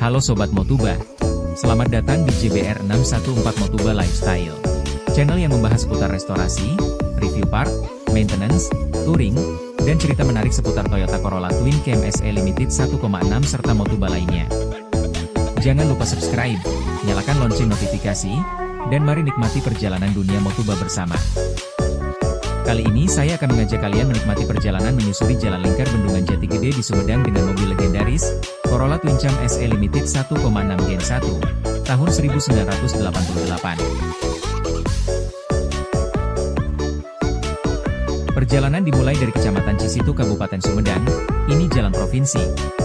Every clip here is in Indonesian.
Halo Sobat Motuba, selamat datang di JBR 614 Motuba Lifestyle, channel yang membahas seputar restorasi, review part, maintenance, touring, dan cerita menarik seputar Toyota Corolla Twin Cam SE Limited 1,6 serta Motuba lainnya. Jangan lupa subscribe, nyalakan lonceng notifikasi, dan mari nikmati perjalanan dunia Motuba bersama. Kali ini saya akan mengajak kalian menikmati perjalanan menyusuri Jalan Lingkar Bendungan Jati Gede di Sumedang dengan mobil legendaris, Corolla Twin Cam SE Limited 1,6 Gen 1, tahun 1988. Perjalanan dimulai dari Kecamatan Cisitu, Kabupaten Sumedang. Ini jalan provinsi,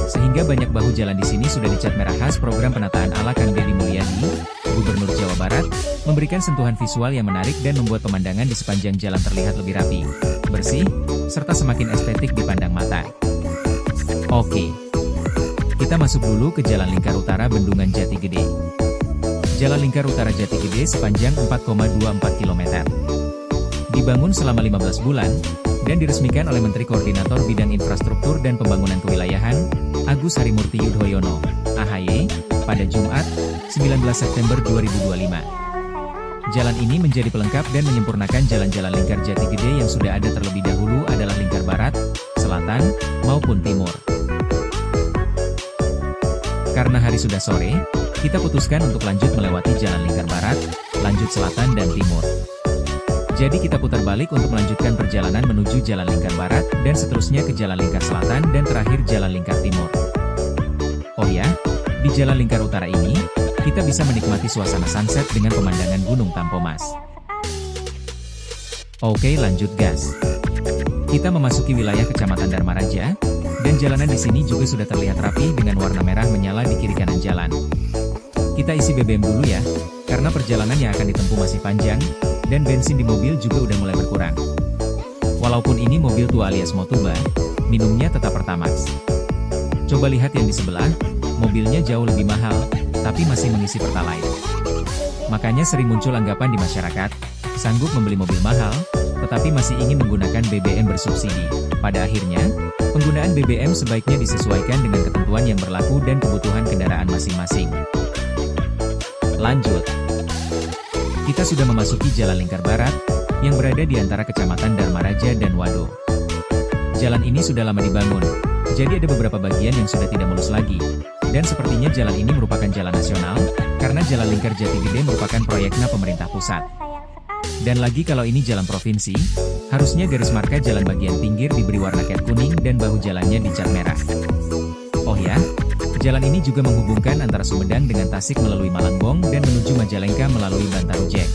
sehingga banyak bahu jalan di sini sudah dicat merah khas program penataan ala Kang Deddy Mulyadi, Gubernur Jawa Barat, memberikan sentuhan visual yang menarik dan membuat pemandangan di sepanjang jalan terlihat lebih rapi, bersih, serta semakin estetik dipandang mata. Oke, kita masuk dulu ke Jalan Lingkar Utara Bendungan Jati Gede. Jalan Lingkar Utara Jati Gede sepanjang 4,24 km. Dibangun selama 15 bulan, dan diresmikan oleh Menteri Koordinator Bidang Infrastruktur dan Pembangunan Kewilayahan, Agus Harimurti Yudhoyono, AHY, pada Jumat, 19 September 2025. Jalan ini menjadi pelengkap dan menyempurnakan jalan-jalan lingkar Jati Gede yang sudah ada terlebih dahulu adalah lingkar barat, selatan, maupun timur. Karena hari sudah sore, kita putuskan untuk lanjut melewati jalan lingkar barat, lanjut selatan dan timur. Jadi kita putar balik untuk melanjutkan perjalanan menuju Jalan Lingkar Barat, dan seterusnya ke Jalan Lingkar Selatan dan terakhir Jalan Lingkar Timur. Oh ya, di Jalan Lingkar Utara ini, kita bisa menikmati suasana sunset dengan pemandangan Gunung Tampomas. Oke, lanjut gas. Kita memasuki wilayah Kecamatan Dharmaraja, dan jalanan di sini juga sudah terlihat rapi dengan warna merah menyala di kiri kanan jalan. Kita isi BBM dulu ya, karena perjalanan yang akan ditempuh masih panjang, dan bensin di mobil juga udah mulai berkurang. Walaupun ini mobil tua alias Motuba, minumnya tetap Pertamax. Coba lihat yang di sebelah, mobilnya jauh lebih mahal, tapi masih mengisi Pertalite. Makanya sering muncul anggapan di masyarakat, sanggup membeli mobil mahal, tetapi masih ingin menggunakan BBM bersubsidi. Pada akhirnya, penggunaan BBM sebaiknya disesuaikan dengan ketentuan yang berlaku dan kebutuhan kendaraan masing-masing. Lanjut. Kita sudah memasuki Jalan Lingkar Barat, yang berada di antara Kecamatan Dharmaraja dan Wado. Jalan ini sudah lama dibangun, jadi ada beberapa bagian yang sudah tidak mulus lagi. Dan sepertinya jalan ini merupakan jalan nasional, karena Jalan Lingkar Jati Gede merupakan proyeknya pemerintah pusat. Dan lagi kalau ini jalan provinsi, harusnya garis marka jalan bagian pinggir diberi warna cat kuning dan bahu jalannya dicat merah. Oh ya, jalan ini juga menghubungkan antara Sumedang dengan Tasik melalui Malangbong dan menuju Majalengka melalui Bantarujek.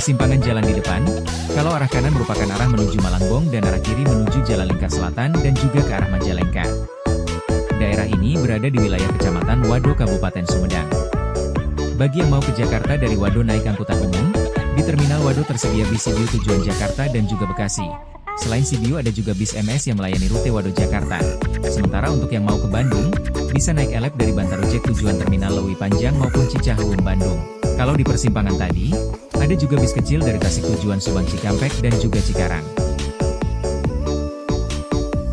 Persimpangan jalan di depan, kalau arah kanan merupakan arah menuju Malangbong dan arah kiri menuju Jalan Lingkar Selatan dan juga ke arah Majalengka. Daerah ini berada di wilayah Kecamatan Wado, Kabupaten Sumedang. Bagi yang mau ke Jakarta dari Wado naik angkutan umum, di Terminal Wado tersedia bis Sibiu tujuan Jakarta dan juga Bekasi. Selain Sibiu ada juga bis MS yang melayani rute Wado Jakarta. Sementara untuk yang mau ke Bandung, bisa naik elep dari Bantarujek tujuan Terminal Lewi Panjang maupun Cicaheum Bandung. Kalau di persimpangan tadi, ada juga bis kecil dari Tasik tujuan Subang Cikampek dan juga Cikarang.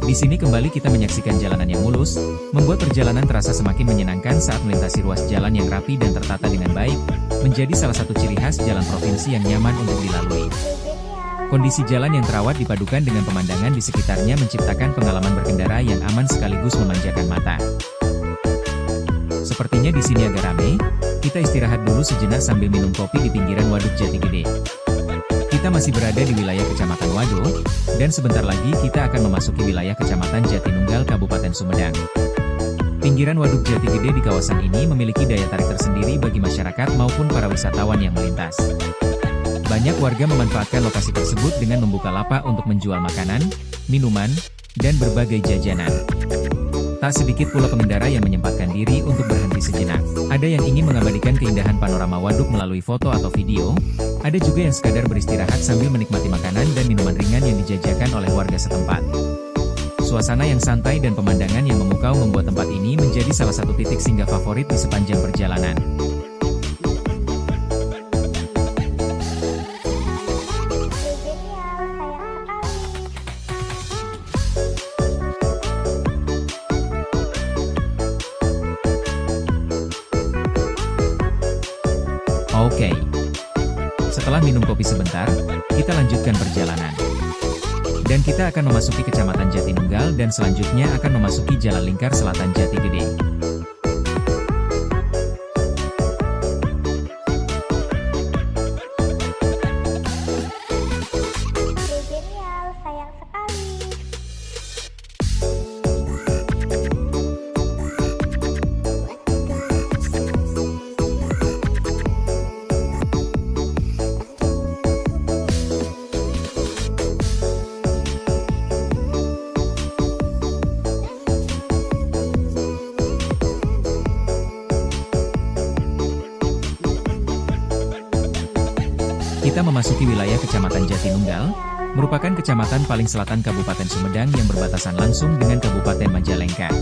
Di sini kembali kita menyaksikan jalanan yang mulus, membuat perjalanan terasa semakin menyenangkan saat melintasi ruas jalan yang rapi dan tertata dengan baik, menjadi salah satu ciri khas jalan provinsi yang nyaman untuk dilalui. Kondisi jalan yang terawat dipadukan dengan pemandangan di sekitarnya menciptakan pengalaman berkendara yang aman sekaligus memanjakan mata. Sepertinya di sini agak ramai, kita istirahat dulu sejenak sambil minum kopi di pinggiran Waduk Jati Gede. Kita masih berada di wilayah Kecamatan Wado, dan sebentar lagi kita akan memasuki wilayah Kecamatan Jatinunggal, Kabupaten Sumedang. Pinggiran Waduk Jati Gede di kawasan ini memiliki daya tarik tersendiri bagi masyarakat maupun para wisatawan yang melintas. Banyak warga memanfaatkan lokasi tersebut dengan membuka lapak untuk menjual makanan, minuman, dan berbagai jajanan. Tak sedikit pula pengendara yang menyempatkan diri untuk berhenti sejenak. Ada yang ingin mengabadikan keindahan panorama waduk melalui foto atau video, ada juga yang sekadar beristirahat sambil menikmati makanan dan minuman ringan yang dijajakan oleh warga setempat. Suasana yang santai dan pemandangan yang memukau membuat tempat ini menjadi salah satu titik singgah favorit di sepanjang perjalanan. Oke. Setelah minum kopi sebentar, kita lanjutkan perjalanan. Dan kita akan memasuki Kecamatan Jatinunggal dan selanjutnya akan memasuki Jalan Lingkar Selatan Jati Gede. Kita memasuki wilayah Kecamatan Jatinunggal, merupakan kecamatan paling selatan Kabupaten Sumedang yang berbatasan langsung dengan Kabupaten Majalengka.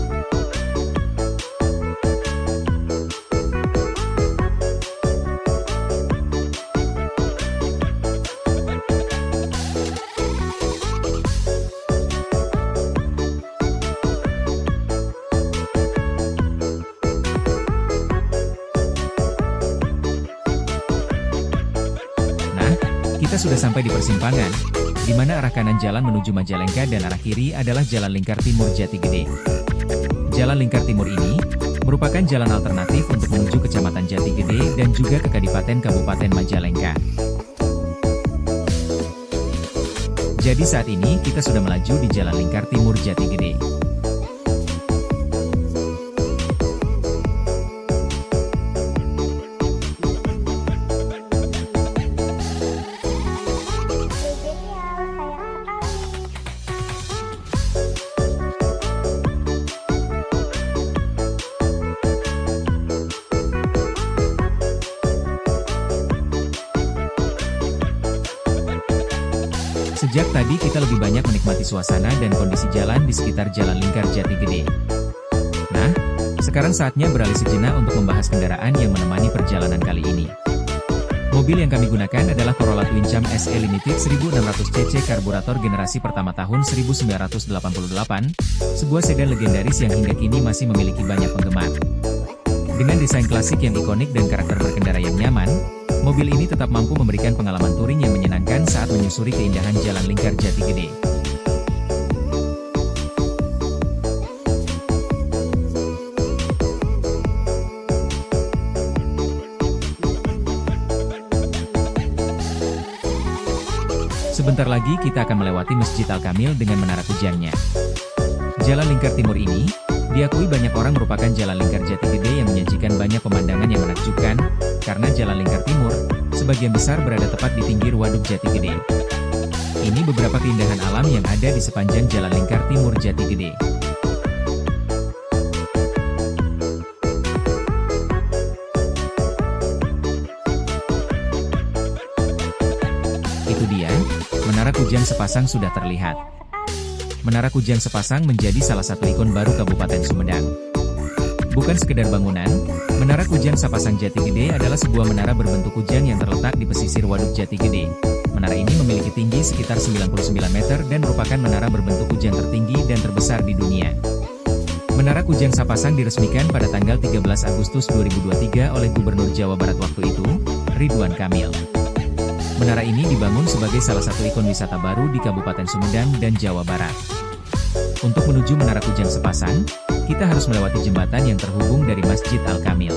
Kita sudah sampai di persimpangan, di mana arah kanan jalan menuju Majalengka dan arah kiri adalah Jalan Lingkar Timur Jati Gede. Jalan Lingkar Timur ini merupakan jalan alternatif untuk menuju Kecamatan Jati Gede dan juga ke Kadipaten Kabupaten Majalengka. Jadi saat ini kita sudah melaju di Jalan Lingkar Timur Jati Gede. Sejak tadi kita lebih banyak menikmati suasana dan kondisi jalan di sekitar Jalan Lingkar Jati Gede. Nah, sekarang saatnya beralih sejenak untuk membahas kendaraan yang menemani perjalanan kali ini. Mobil yang kami gunakan adalah Corolla Twin Cam SE Limited 1600cc karburator generasi pertama tahun 1988, sebuah sedan legendaris yang hingga kini masih memiliki banyak penggemar. Dengan desain klasik yang ikonik dan karakter berkendara yang nyaman, mobil ini tetap mampu memberikan pengalaman touring yang menyenangkan saat menyusuri keindahan Jalan Lingkar Jati Gede. Sebentar lagi kita akan melewati Masjid Al-Kamil dengan menara kujangnya. Jalan Lingkar Timur ini diakui banyak orang merupakan Jalan Lingkar Jati Gede yang menyajikan banyak pemandangan yang menakjubkan, karena Jalan Lingkar Timur sebagian besar berada tepat di pinggir Waduk Jati Gede. Ini beberapa keindahan alam yang ada di sepanjang Jalan Lingkar Timur Jati Gede. Itu dia, Menara Kujang Sepasang sudah terlihat. Menara Kujang Sepasang menjadi salah satu ikon baru Kabupaten Sumedang. Bukan sekedar bangunan, Menara Kujang Sepasang Jati Gede adalah sebuah menara berbentuk kujang yang terletak di pesisir Waduk Jati Gede. Menara ini memiliki tinggi sekitar 99 meter dan merupakan menara berbentuk kujang tertinggi dan terbesar di dunia. Menara Kujang Sepasang diresmikan pada tanggal 13 Agustus 2023 oleh Gubernur Jawa Barat waktu itu, Ridwan Kamil. Menara ini dibangun sebagai salah satu ikon wisata baru di Kabupaten Sumedang dan Jawa Barat. Untuk menuju Menara Kujang Sepasang, kita harus melewati jembatan yang terhubung dari Masjid Al-Kamil.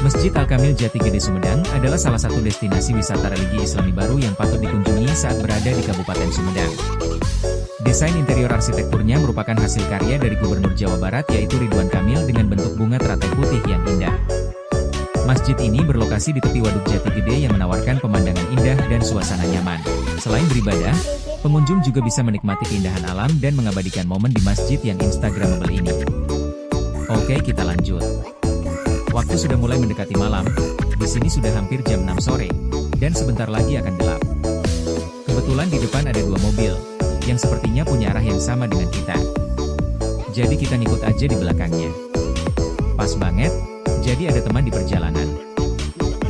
Masjid Al-Kamil Jati Gede Sumedang adalah salah satu destinasi wisata religi Islami baru yang patut dikunjungi saat berada di Kabupaten Sumedang. Desain interior arsitekturnya merupakan hasil karya dari Gubernur Jawa Barat yaitu Ridwan Kamil dengan bentuk bunga teratai putih yang indah. Masjid ini berlokasi di tepi Waduk Jati Gede yang menawarkan pemandangan indah dan suasana nyaman. Selain beribadah, Pengunjung juga bisa menikmati keindahan alam dan mengabadikan momen di masjid yang instagramable ini. Oke, kita lanjut. Waktu sudah mulai mendekati malam, di sini sudah hampir jam 6 sore, dan sebentar lagi akan gelap. Kebetulan di depan ada 2 mobil, yang sepertinya punya arah yang sama dengan kita. Jadi kita ngikut aja di belakangnya. Pas banget, jadi ada teman di perjalanan.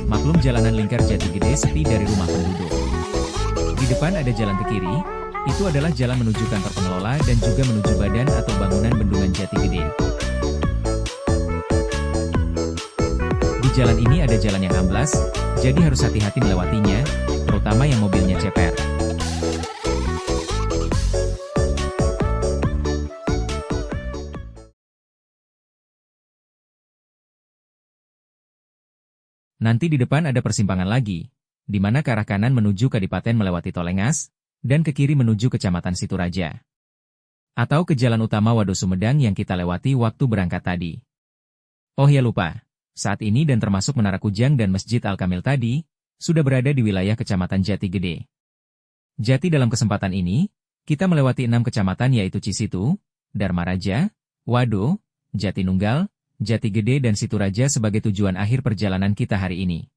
Maklum jalanan lingkar Jatigede sepi dari rumah penduduk. Di depan ada jalan ke kiri, itu adalah jalan menuju kantor pengelola dan juga menuju badan atau bangunan bendungan Jatigede. Di jalan ini ada jalan yang amblas, jadi harus hati-hati melewatinya, terutama yang mobilnya ceper. Nanti di depan ada persimpangan lagi, di mana ke arah kanan menuju Kadipaten melewati Tolengas, dan ke kiri menuju Kecamatan Situraja. Atau ke jalan utama Wado Sumedang yang kita lewati waktu berangkat tadi. Oh ya lupa, saat ini dan termasuk Menara Kujang dan Masjid Al-Kamil tadi, sudah berada di wilayah Kecamatan Jatigede. Jadi dalam kesempatan ini, kita melewati 6 kecamatan yaitu Cisitu, Dharmaraja, Wado, Jatinunggal, Jatigede dan Situraja sebagai tujuan akhir perjalanan kita hari ini.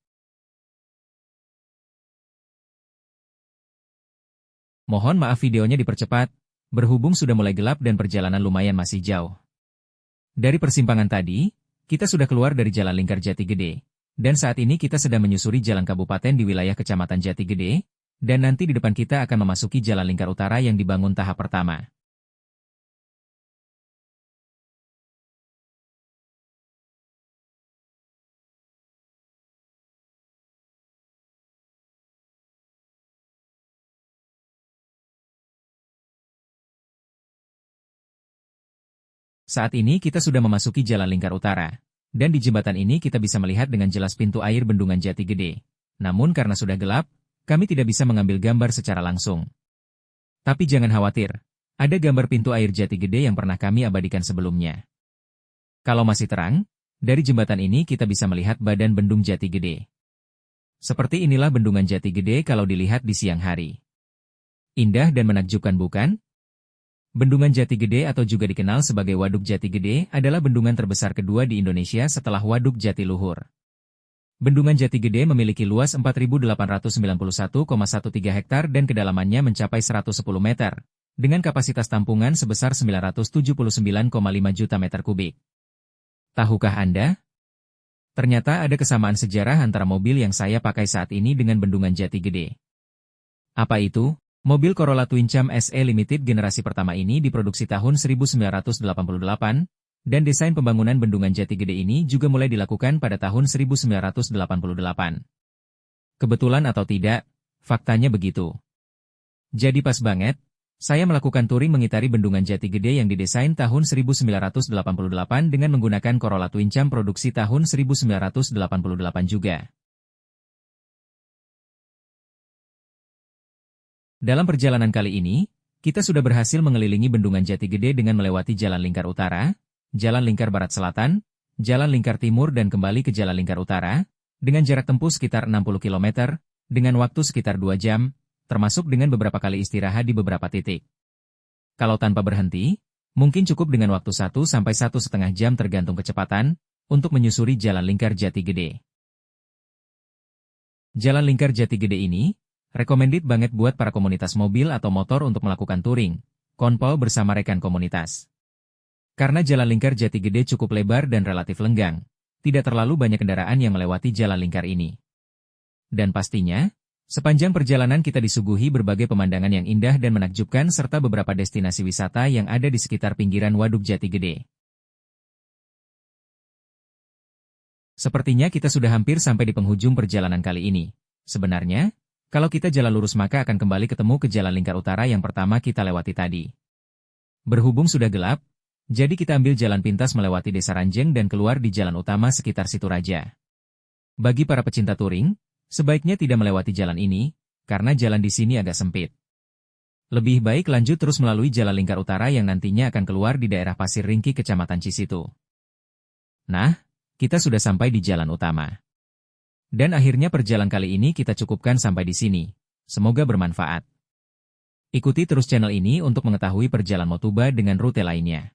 Mohon maaf videonya dipercepat, berhubung sudah mulai gelap dan perjalanan lumayan masih jauh. Dari persimpangan tadi, kita sudah keluar dari Jalan Lingkar Jatigede, dan saat ini kita sedang menyusuri jalan kabupaten di wilayah Kecamatan Jatigede, dan nanti di depan kita akan memasuki Jalan Lingkar Utara yang dibangun tahap pertama. Saat ini kita sudah memasuki Jalan Lingkar Utara, dan di jembatan ini kita bisa melihat dengan jelas pintu air bendungan Jatigede. Namun karena sudah gelap, kami tidak bisa mengambil gambar secara langsung. Tapi jangan khawatir, ada gambar pintu air Jatigede yang pernah kami abadikan sebelumnya. Kalau masih terang, dari jembatan ini kita bisa melihat badan bendung Jatigede. Seperti inilah bendungan Jatigede kalau dilihat di siang hari. Indah dan menakjubkan bukan? Bendungan Jatigede atau juga dikenal sebagai Waduk Jatigede adalah bendungan terbesar kedua di Indonesia setelah Waduk Jatiluhur. Bendungan Jatigede memiliki luas 4.891,13 hektar dan kedalamannya mencapai 110 meter, dengan kapasitas tampungan sebesar 979,5 juta meter kubik. Tahukah Anda? Ternyata ada kesamaan sejarah antara mobil yang saya pakai saat ini dengan bendungan Jatigede. Apa itu? Mobil Corolla Twin Cam SE Limited generasi pertama ini diproduksi tahun 1988, dan desain pembangunan bendungan Jatigede ini juga mulai dilakukan pada tahun 1988. Kebetulan atau tidak, faktanya begitu. Jadi pas banget, saya melakukan touring mengitari bendungan Jatigede yang didesain tahun 1988 dengan menggunakan Corolla Twin Cam produksi tahun 1988 juga. Dalam perjalanan kali ini, kita sudah berhasil mengelilingi bendungan Jatigede dengan melewati Jalan Lingkar Utara, Jalan Lingkar Barat Selatan, Jalan Lingkar Timur dan kembali ke Jalan Lingkar Utara, dengan jarak tempuh sekitar 60 km, dengan waktu sekitar 2 jam, termasuk dengan beberapa kali istirahat di beberapa titik. Kalau tanpa berhenti, mungkin cukup dengan waktu 1–1,5 jam tergantung kecepatan, untuk menyusuri Jalan Lingkar Jatigede. Jalan Lingkar Jatigede ini, recommended banget buat para komunitas mobil atau motor untuk melakukan touring, konpol bersama rekan komunitas. Karena Jalan Lingkar Jatigede cukup lebar dan relatif lenggang, tidak terlalu banyak kendaraan yang melewati jalan lingkar ini. Dan pastinya, sepanjang perjalanan kita disuguhi berbagai pemandangan yang indah dan menakjubkan serta beberapa destinasi wisata yang ada di sekitar pinggiran Waduk Jatigede. Sepertinya kita sudah hampir sampai di penghujung perjalanan kali ini. Sebenarnya, kalau kita jalan lurus maka akan kembali ketemu ke Jalan Lingkar Utara yang pertama kita lewati tadi. Berhubung sudah gelap, jadi kita ambil jalan pintas melewati Desa Ranjeng dan keluar di jalan utama sekitar Situraja. Bagi para pecinta touring, sebaiknya tidak melewati jalan ini, karena jalan di sini agak sempit. Lebih baik lanjut terus melalui Jalan Lingkar Utara yang nantinya akan keluar di daerah Pasir Ringki Kecamatan Cisitu. Nah, kita sudah sampai di jalan utama. Dan akhirnya perjalanan kali ini kita cukupkan sampai di sini. Semoga bermanfaat. Ikuti terus channel ini untuk mengetahui perjalanan Motuba dengan rute lainnya.